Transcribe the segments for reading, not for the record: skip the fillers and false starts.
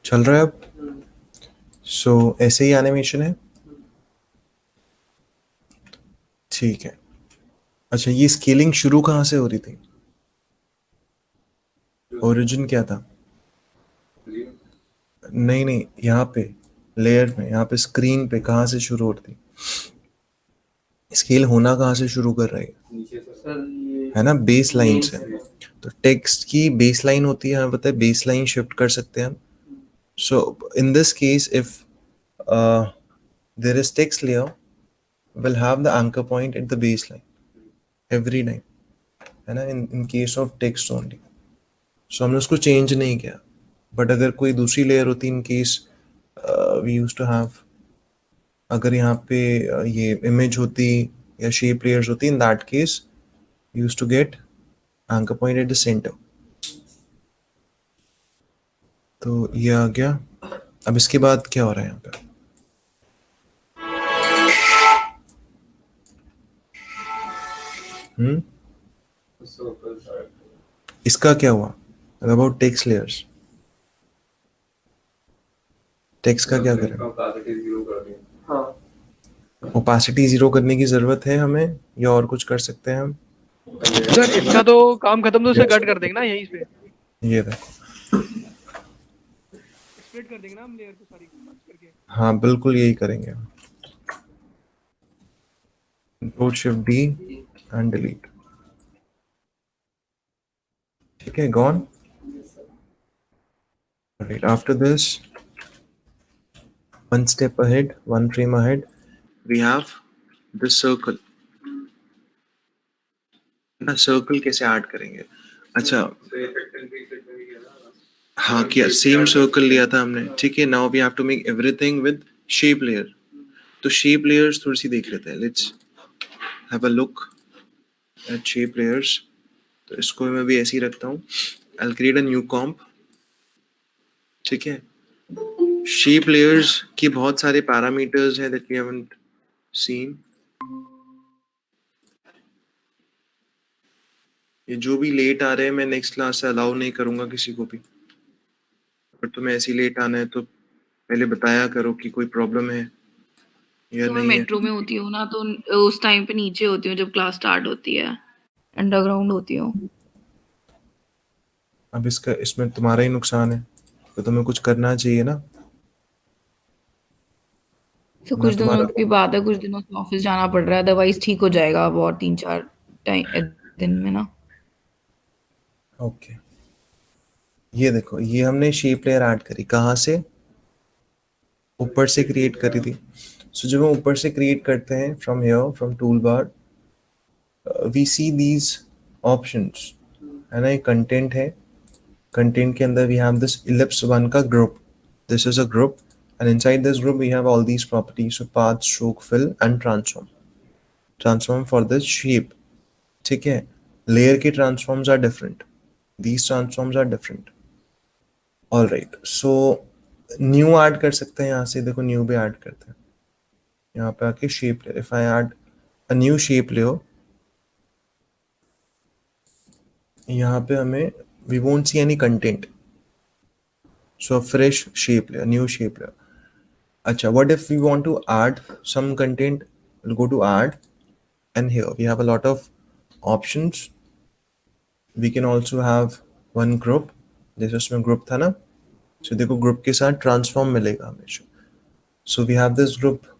चल रहा है अब? सो ऐसे ही एनिमेशन है, ठीक है। अच्छा, ये स्केलिंग शुरू कहाँ से हो रही थी? ओरिजिन क्या था? नहीं नहीं, यहाँ पे लेयर में, यहाँ पे स्क्रीन पे कहाँ से शुरू होती थी? स्केल होना कहाँ से शुरू कर रही है ना? बेस लाइन से। तो टेक्स्ट की बेस लाइन होती है, हमें पता है बेस लाइन शिफ्ट कर सकते हैं हम। So in this case if there is text layer, will have the anchor point at the baseline every time, है ना, in case of text only. So हमने उसको चेंज नहीं किया। बट अगर कोई दूसरी लेयर होती, in case we use to have, अगर यहाँ पे ये इमेज होती या शेप लेयर्स होती, in that case use to get anchor point at the centre. तो ये आ गया। अब इसके बाद क्या हो रहा है यहाँ पे? हम्म, इसका क्या हुआ? अबाउट टेक्स्ट लेयर्स, टेक्स्ट का क्या करें? ओपेसिटी जीरो करने की जरूरत है हमें, या और कुछ कर सकते हैं हम? सर इसका तो काम खत्म, तो उसे कट कर देंगे ना यहीं पे। ये देखो, स्प्लिट कर देंगे ना हम लेयर को सारी मर्ज करके। हाँ बिल्कुल यही करेंगे। Control shift D and delete. ठीक है, gone. Right after this, one step ahead, one frame ahead, we have this circle ना। सर्कल कैसे ऐड करेंगे? अच्छा, हाँ किया, सेम सर्कल लिया था हमने, ठीक है। Now we have to make everything with shape layer. तो शेप लेयर्स थोड़ी सी देख लेते हैं, let's have a look at shape layers. तो इसको मैं भी ऐसे ही रखता हूँ। I will create a new comp, ठीक है। शेप लेयर्स की बहुत सारे पैरामीटर्स हैं दैट वी हैवंट सीन। ये जो भी लेट आ रहे हैं, मैं नेक्स्ट क्लास से अलाउ नहीं करूंगा किसी को भी। बट तुम्हें ऐसे ही लेट आना है तो पहले बताया करो कि कोई प्रॉब्लम है या तो मैं नहीं है। मेट्रो में होती हूँ ना, तो उस टाइम पे नीचे होती हूँ जब क्लास स्टार्ट होती है, अंडरग्राउंड होती हूँ। अब इसका, इसमें तुम्हारा ही नुकसान है, तो तुम्हें कुछ करना चाहिए ना। तो ना कुछ दिनों तुम्हारा, की बात है, कुछ दिनों से ऑफिस जाना पड़ रहा है, अदरवाइज ठीक हो जाएगा अब और 3-4 दिन में ना। ओके। ये देखो, ये हमने शेप लेयर ऐड करी कहाँ से? ऊपर से क्रिएट करी थी। सो जब हम ऊपर से क्रिएट करते हैं, from here, from toolbar, we see these options, है ना। ये कंटेंट है, कंटेंट के अंदर we have this ellipse one का group. This is a group, and inside this group we have all these properties, so path, stroke, fill and transform for this shape, ठीक है। Layer के transforms are different, these transforms are different। All right, so new add कर सकते हैं यहाँ से। देखो new भी ऐड करते हैं, यहाँ पे आके shape layer, if I add a new shape layer, यहाँ पे हमें, we won't see any content, so fresh shape layer, new shape layer. अच्छा, what if we want to add some content? We'll go to add, and here we have a lot of options। we can also have one group, जैसे उसमें group था ना। so देखो group के साथ transform मिलेगा हमेशा। so we have this group,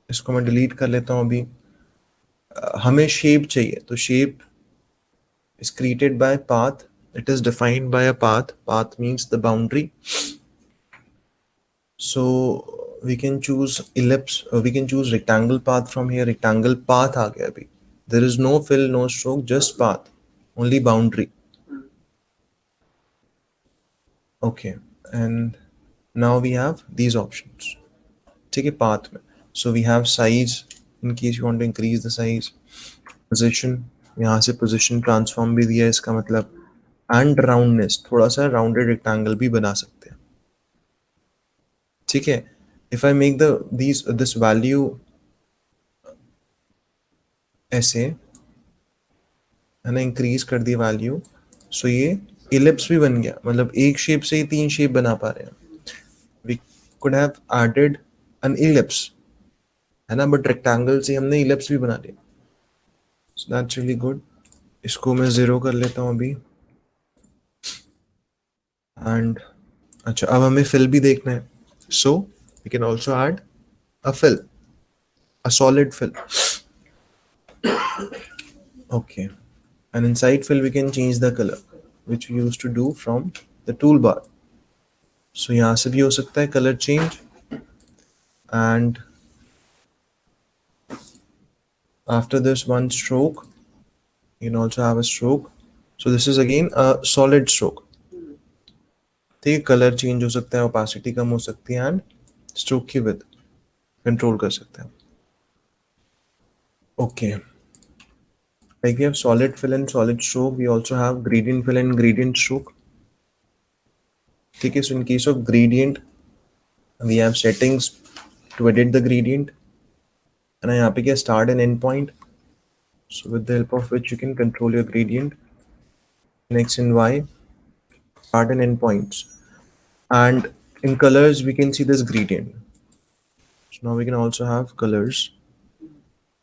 इसको मैं डिलीट कर लेता हूँ अभी। हमें शेप चाहिए, तो shape is created by path, it is defined by a path means the boundary। so we can choose ellipse, we can choose rectangle path from here। rectangle path आ गया अभी, there is no fill, no stroke, just path, only boundary। okay, and now we have these options, ठीक है, path में। so we have size, in case you want to increase the size, position, यहाँ से position transform भी दिया है इसका मतलब, एंड राउंडनेस, थोड़ा सा राउंडेड रेक्टेंगल भी बना सकते हैं, ठीक है। If I make the this value ऐसे, है ना, इंक्रीज कर दी वैल्यू, सो ये इलिप्स भी बन गया, मतलब एक शेप से ही तीन शेप बना पा रहे हैं। could have added an ellipse, है ना, बट रेक्टेंगल से हमने ellipse भी बना लिया. So that's really good. इसको मैं 0 कर लेता हूँ अभी. एंड अच्छा, अब हमें fill भी देखना है. So we can also add a fill, a solid fill. Okay. And inside fill we can change the color, which we used to do from the toolbar. So यहाँ से भी हो सकता है color change. And after this one stroke, you can also have a stroke. So this is again a solid stroke. ठीक है, colour change हो सकता है, ओपेसिटी कम हो सकती है, एंड स्ट्रोक की विड्थ कंट्रोल कर सकते हैं. Okay, like we have solid fill and solid stroke, we also have gradient fill and gradient stroke. ठीक है, so in case of gradient we have settings to edit the gradient, and यहाँ पे क्या start and end point, so with the help of which you can control your gradient in x and y, start and end points. And in colors we can see this gradient. So now we can also have colors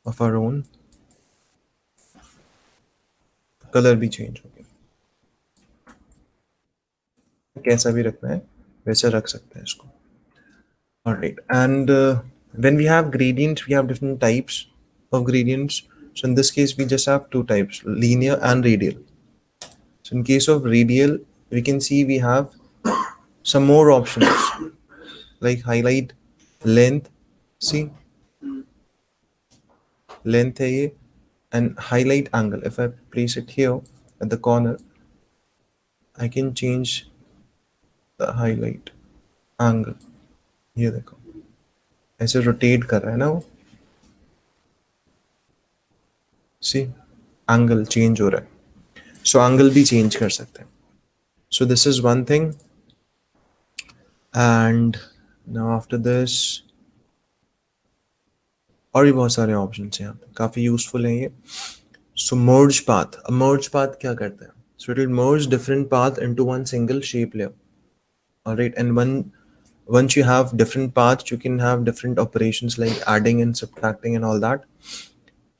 of our own. Colour भी change हो गया, कैसा भी रखना है वैसे रख सकते हैं इसको. Alright, and when we have gradients, we have different types of gradients. So in this case we just have two types, linear and radial. So in case of radial, we can see we have some more options like highlight, length, see length है ये, and highlight angle. If I place it here at the corner, I can change the highlight angle. ये देखो ऐसे rotate कर रहा है ना वो, सी एंगल चेंज हो रहा है. सो एंगल भी चेंज कर सकते हैं. So this is one thing. And now after this और भी बहुत सारे ऑप्शंस हैं यहाँ पे, काफ़ी यूजफुल हैं ये. सो मर्ज पाथ. अब मर्ज पाथ क्या करता है? So it will merge different path into one single shape layer. Alright, and once you have different paths, you can have different operations like adding and subtracting and all that.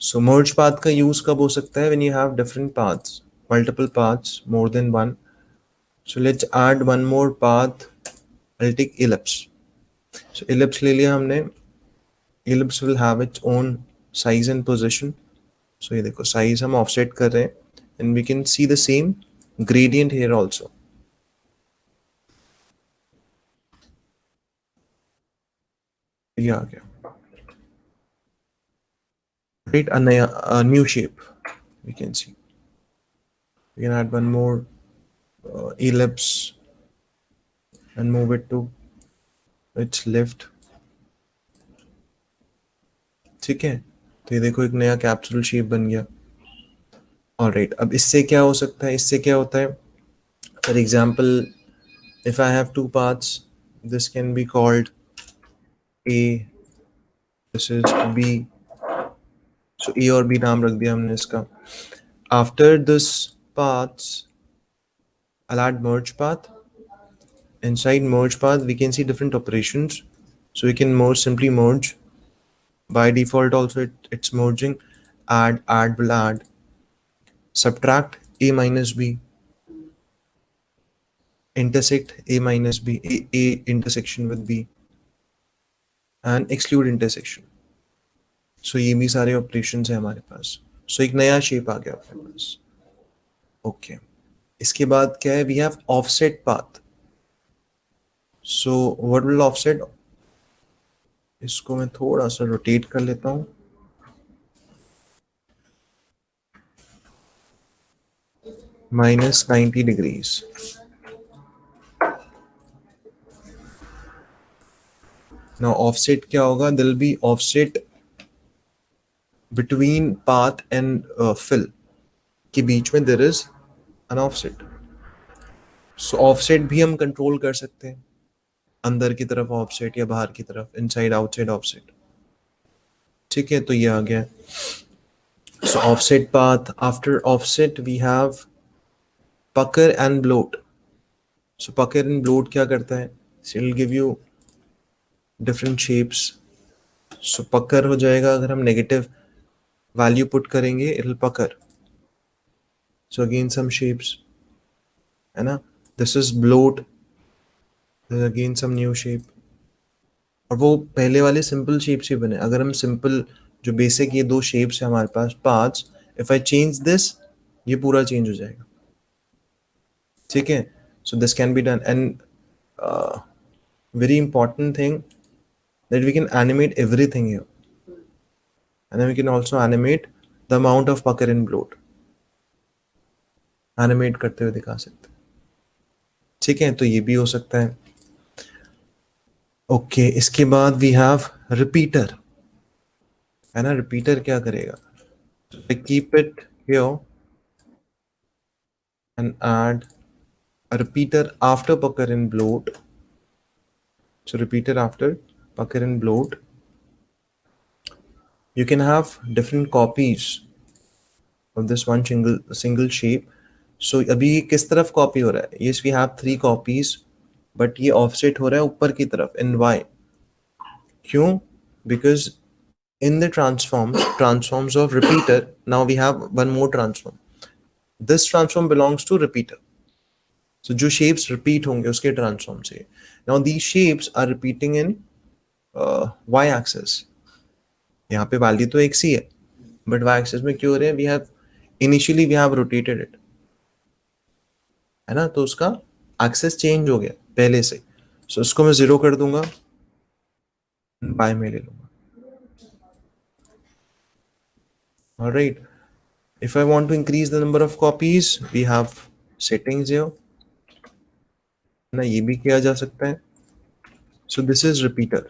So merge path का use कब हो सकता है? When you have different paths, multiple paths, more than one. So let's add one more path. I'll take ellipse. So ellipse ले लिया हमने. Ellipse will have its own size and position. So ये देखो size हम offset कर रहे हैं, and we can see the same gradient here also. ये आ गया. Right, a new shape we can see. We can add one more ellipse and move it to its left. ठीक है, तो ये देखो एक नया कैप्सूल शेप बन गया. ऑलराइट, अब इससे क्या हो सकता है? इससे क्या होता है? For example, if I have two parts, this can be called A, this is B. So A और B नाम रख दिया हमने इसका. After this paths, I'll add merge path. Inside merge path, we can see different operations. So we can simply merge. By default also it's merging. Add will add. Subtract A minus B. Intersect A minus B. A intersection with B. And exclude intersection. So ये भी सारे operations हैं हमारे पास. So एक नया shape आ गया अपने पास. Okay, इसके बाद क्या है? We have offset path. So what will offset? इसको मैं थोड़ा सा रोटेट कर लेता हूँ. -90 degrees. Now offset क्या होगा? There will be offset between path and fill. के बीच में there is an offset. So offset भी हम कंट्रोल कर सकते हैं, अंदर की तरफ offset या बाहर की तरफ, inside outside offset. ठीक है, तो ये आ गया. So offset path. After offset we have pucker and bloat. So pucker and bloat क्या करता है? So it will give you different shapes. So pucker हो जाएगा अगर हम negative value put करेंगे, it'll pucker. So again some shapes, है ना. This is bloat. This is again some new shape. और वो पहले वाले सिंपल शेप्स ही बने. अगर हम सिंपल जो बेसिक ये दो शेप्स है हमारे पास पांच, इफ आई चेंज दिस, ये पूरा चेंज हो जाएगा. ठीक है. So this can be done. And very important thing that we can animate everything here, and then we can also animate the amount of pucker and bloat. animate करते हुए दिखा सकते हैं. ठीक है. तो ये भी हो सकता है. ओके. इसके बाद वी हैव रिपीटर, है ना. रिपीटर क्या करेगा? Keep it here and add a repeater after pucker and bloat. So repeater after pucker and bloat. You can have different copies of this one single shape. So अभी किस तरफ copy हो रहा है? Yes, we have 3 copies, but ये offset हो रहा है ऊपर की तरफ in y. क्यों? Because in the transforms of repeater, now we have one more transform. This transform belongs to repeater. So जो shapes repeat होंगे उसके transform से. Now these shapes are repeating in y axis. यहाँ पे value तो एक सी है, but y axis में क्यों हो रहे हैं? We have initially we have rotated it, है ना. तो उसका axis change हो गया पहले से. So इसको मैं 0 कर दूंगा, y में ले लूंगा. Alright. If I want to increase the number of copies, we have settings here. ना ये भी किया जा सकता है. So this is repeater.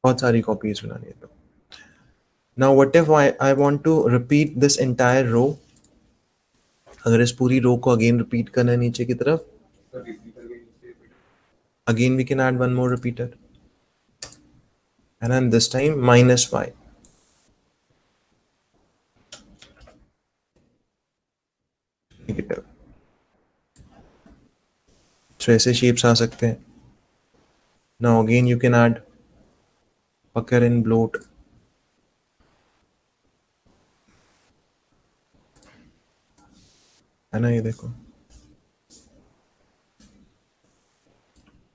बहुत सारी copies बनानी है तो. Now what if I want to repeat this entire row? अगर इस पूरी रो को again repeat करना है नीचे की तरफ, again we can add one more repeater, and then this time minus y. Negative. So ऐसे shapes आ सकते हैं. Now again you can add pucker and bloat. है ना. ये देखो.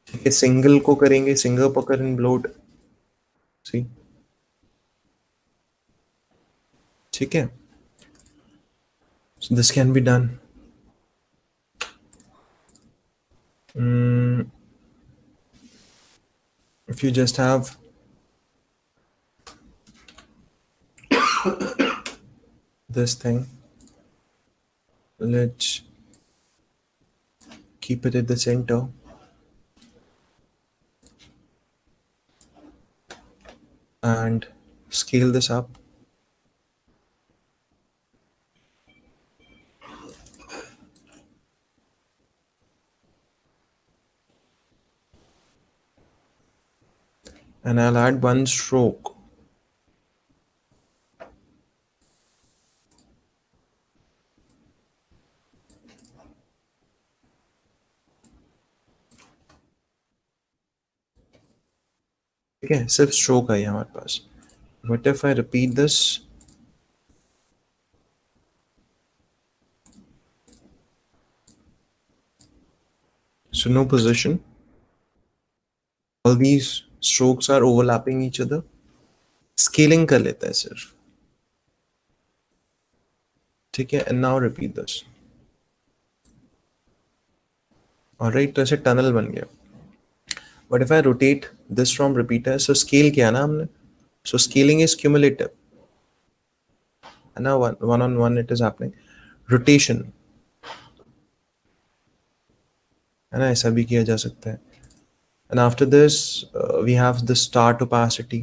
ठीक है. सिंगल को करेंगे, सिंगल पकर एंड ब्लोट. सी. ठीक है. So this can be done. If you just have this thing, let's keep it at the center. And scale this up. And I'll add one stroke. ठीक है. सिर्फ स्ट्रोक है हमारे पास. What if I repeat this? So no position. All these strokes are overlapping each other. Scaling कर लेते हैं सिर्फ. ठीक है. And now repeat this. Alright. तो ऐसे टनल बन गया. But if I rotate this from repeater, so scale किया ना हमने. So scaling is cumulative. And now one on one it is happening. Rotation. है ना. ऐसा भी किया जा सकता है. And after this, we have the start opacity,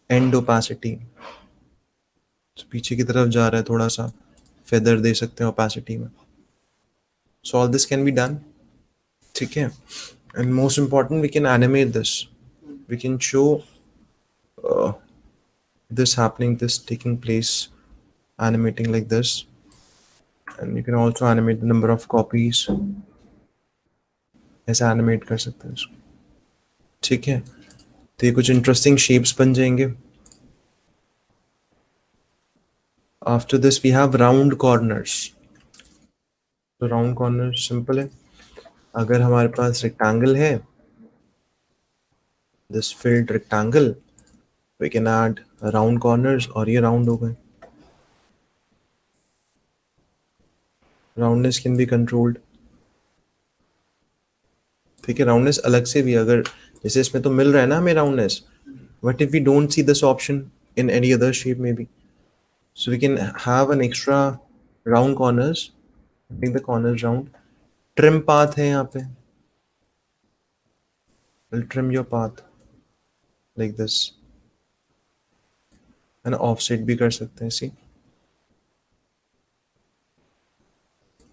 end opacity. So पीछे की तरफ जा रहा है थोड़ा सा, feather दे सकते हैं opacity में. So all this can be done. ठीक है. And most important, we can animate this. We can show this happening, this taking place, animating like this. And you can also animate the number of copies. ऐसा animate कर सकते हैं इसको. ठीक है, तो ये कुछ इंटरेस्टिंग शेप्स बन जाएंगे. After this we have round corners. तो राउंड कॉर्नर सिंपल है. अगर हमारे पास रेक्टेंगल है, this filled rectangle, we can add round corners और ये राउंड हो गए. Roundness can be controlled. ठीक है, राउंडनेस अलग से भी, अगर जैसे इसमें तो मिल रहा है ना हमें roundness, but if we don't see this option in any other shape may be, so we can have an extra round corners, make the corners round. Trim path है यहाँ पे, will trim your path like this, है ना. offset भी कर सकते हैं, see,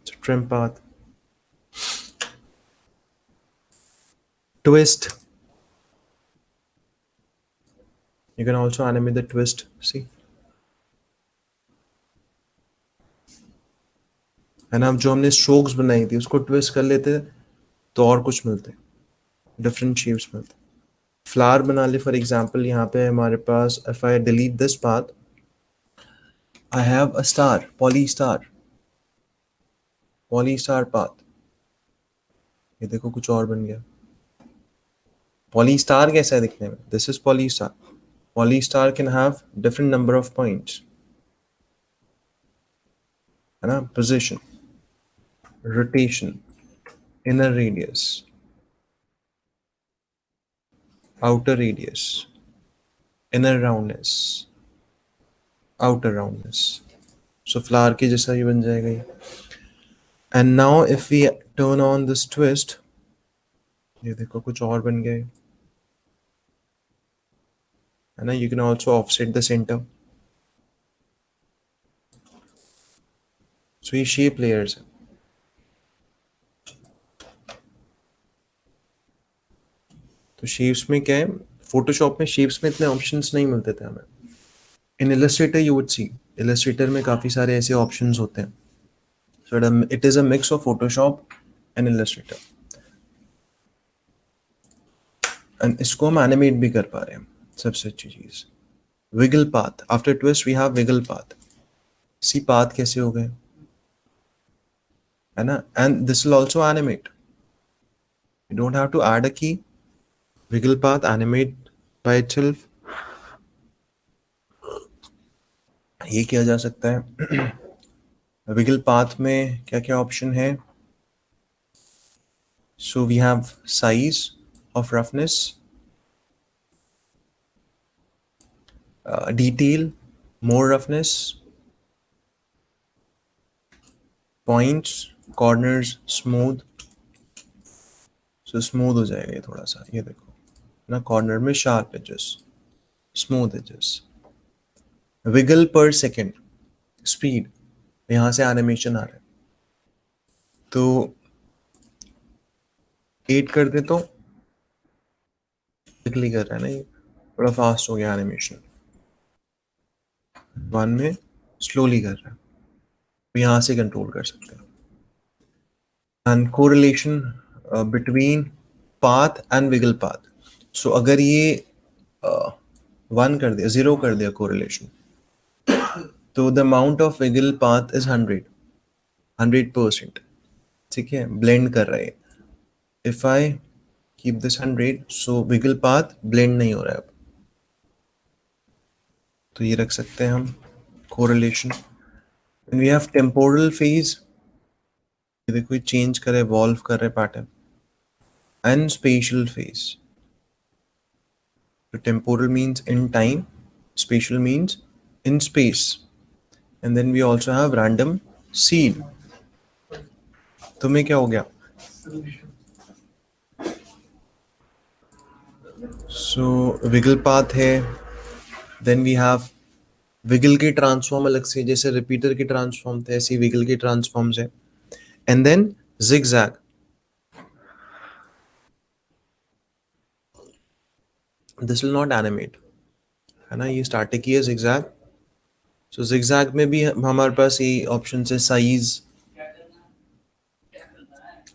so trim path. Twist, you can also animate the twist, see, है ना. अब जो हमने strokes बनाई थी उसको twist कर लेते तो और कुछ मिलते, different shapes मिलते. फ्लावर बना ले फॉर एग्जाम्पल. यहाँ पे हमारे पास, if I delete this path, I have a star, polystar path. ये देखो कुछ और बन गया. पॉली स्टार कैसा है दिखने में? This is polystar. Polystar can have different number of points, है ना. Position, rotation, inner radius, outer radius, inner roundness, outer roundness. So flower के जैसा ये बन जाएगा ये. And now if we turn on this twist, ये देखो कुछ और बन गया है ना. You can also offset the centre. So ये शेप लेयर्स है. तो शेप्स में क्या है, फोटोशॉप में शेप्स में इतने ऑप्शंस नहीं मिलते थे हमें. In Illustrator you would see, Illustrator में काफ़ी सारे ऐसे ऑप्शंस होते हैं. So it is a mix of Photoshop and Illustrator. And इसको हम एनिमेट भी कर पा रहे हैं, सबसे अच्छी चीज़. Wiggle path, after twist we have wiggle path. See path कैसे हो गए, है ना. And this will also animate. You don't have to add a key. Wiggle path animate by itself. ये किया जा सकता है. विगल पाथ में क्या क्या ऑप्शन है? So we have size of roughness, detail, more roughness, points, corners, smooth. So smooth हो जाएगा ये थोड़ा सा, ये देखो ना, corner में sharp edges, smooth edges. Wiggle per second, speed, यहाँ से animation आ रहा है तो 8 कर दे तो quickly कर रहा है ना, ये थोड़ा fast हो गया animation. 1 में slowly कर रहा है, तो यहाँ से control कर सकते हैं. And correlation between path and wiggle path. So अगर ये 1 कर दिया, 0 कर दिया correlation, तो the amount of wiggle path is 100%. ठीक है, blend कर रहा है. If I keep this 100, so wiggle path blend नहीं हो रहा है अब. तो ये रख सकते हैं हम correlation. And we have temporal phase. ये देखो ये change कर रहा है, evolve कर रहा है pattern. And spatial phase. So temporal means in time, spatial means in space. And then we also have random seed. तुम्हें क्या हो गया? So wiggle path है. Then we have wiggle के ट्रांसफॉर्म अलग से, जैसे रिपीटर के ट्रांसफॉर्म थे ऐसे wiggle के ट्रांसफॉर्म्स है. And then zigzag. This will not animate, है ना. ये स्टार्टिक ही है zigzag. So zigzag में भी हमारे पास ये ऑप्शन है, साइज,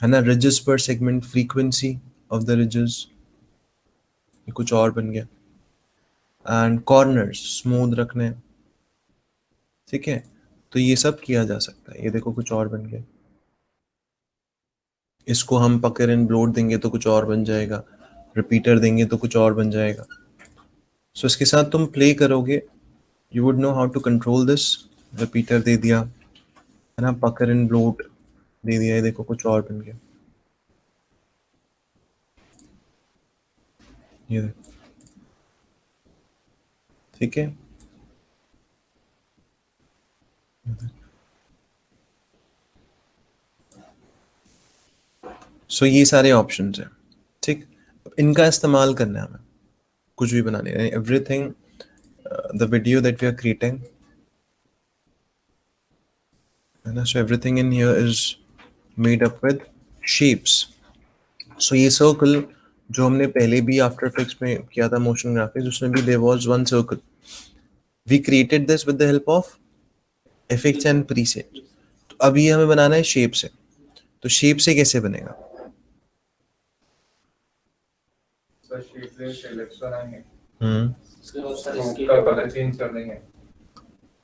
है ना, ridges per segment, frequency of the ridges, ये कुछ और बन गया। एंड कॉर्नर्स स्मूथ रखने हैं, ठीक है, तो ये सब किया जा सकता है। ये देखो कुछ और बन गया। इसको हम पकड़ एंड ब्लोट देंगे तो कुछ और बन जाएगा, रिपीटर देंगे तो कुछ और बन जाएगा। सो इसके साथ तुम प्ले करोगे, you would know how to control this. Repeater दे दिया है ना, पकड़ एंड ब्लोट दे दिया, ये देखो कुछ और बन गया। ये देखो, ठीक है। सो ये सारे ऑप्शंस हैं, ठीक। इनका इस्तेमाल करना है हमें कुछ भी बनाने, everything the video that we are creating, है ना। So everything in here is made up with shapes. So ये सर्कल जो हमने पहले भी आफ्टर इफेक्ट्स में किया था मोशन ग्राफिक्स, उसमें भी there was one circle. We created this with the help of effects and preset. तो अभी हमें बनाना है शेप से। तो शेप से कैसे बनेगा?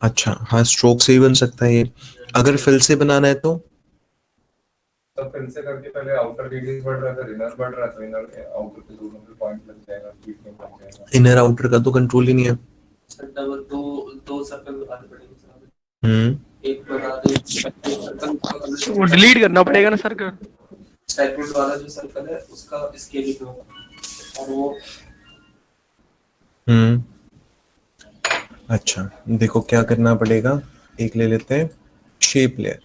अच्छा, हाँ, स्ट्रोक से भी बन सकता है ये। अगर फिल से बनाना है तो फिल से करके पहले आउटर रेडियस बढ़ रहा था, इनर बढ़ रहा था, इनर आउटर के दोनों पे पॉइंट लग जाएगा, बीच में लग जाएगा। इनर आउटर का तो कंट्रोल ही नहीं है। डबल दो सर्कल बनाने पड़ेंगे। एक बना दे, एक सर्कल वो डिलीट करना पड़ेगा ना सर्कल। सेकंड वाला जो सर्कल है उसका स्केलिंग होगा और वो अच्छा, देखो क्या करना पड़ेगा। एक ले लेते हैं शेप लेयर,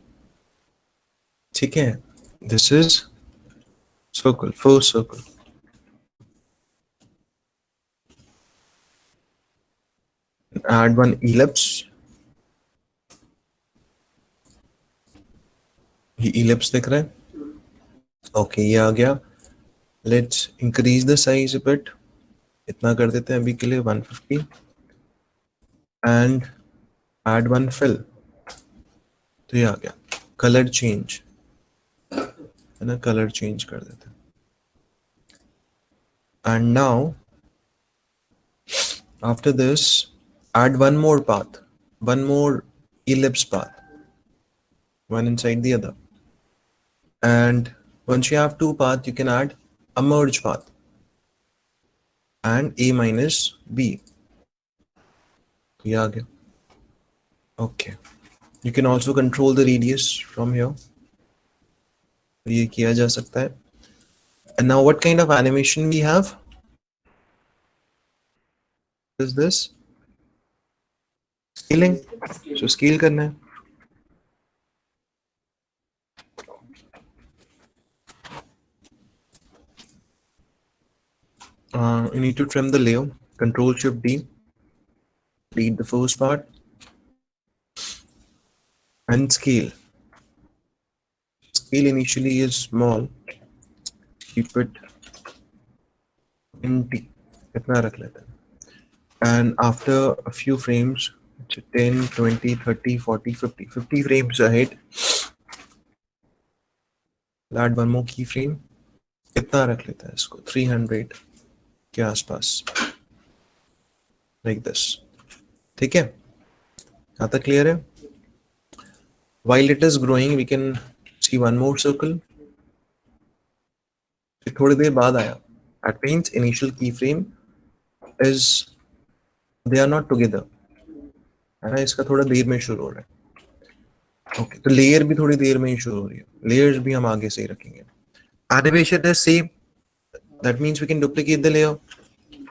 ठीक है। This is circle, first circle. Add one ellipse. ये ellipse दिख रहा है? ओके, ये आ गया। Let's increase the size a bit, इतना कर देते हैं अभी के लिए 150, एंड ऐड वन फिल। तो ये आ गया। कलर चेंज, है ना, कलर चेंज कर देते हैं। And now after this add one more path, one more ellipse path, one inside the other. And once you have two paths, you can add a merge path and a minus b. ये आ गया। Okay. You can also control the radius from here. ये किया जा सकता है। And now what kind of animation we have? Is this scaling? So scale करना है। You need to trim the layer. Control Shift D. Delete the first part and scale. Scale initially is small. Keep it in T. इतना रख लेते हैं। And after a few frames, 10, 20, 30, 40, 50, 50 frames ahead, add one more keyframe. इतना रख लेते हैं इसको 300 के आसपास, like this. ठीक है, यहाँ तक क्लियर है? While it is growing, we can see one more circle. थोड़ी देर बाद आया. That means initial keyframe is they are not together. है ना, इसका थोड़ा देर में शुरू हो रहा है। ओके, तो लेयर भी थोड़ी देर में ही शुरू हो रही है। लेयर्स भी हम आगे से ही रखेंगे। Animation is same. That means we can duplicate the layer.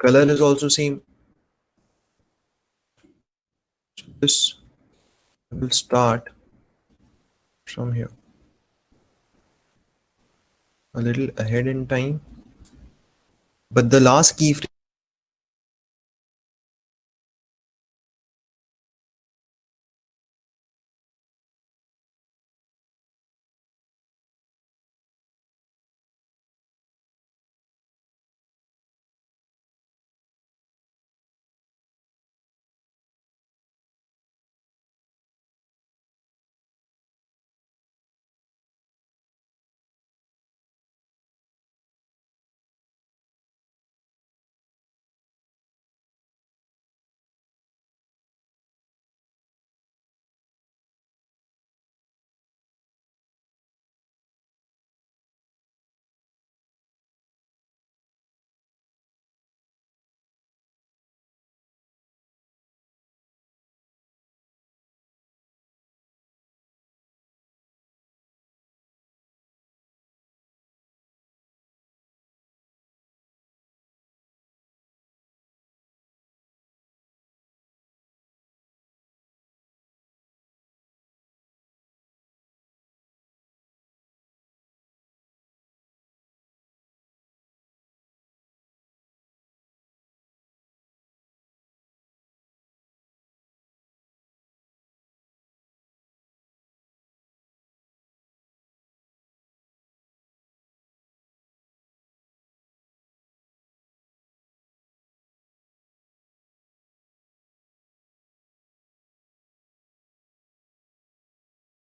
Color is also same. So this will start from here, a little ahead in time, but the last keyframe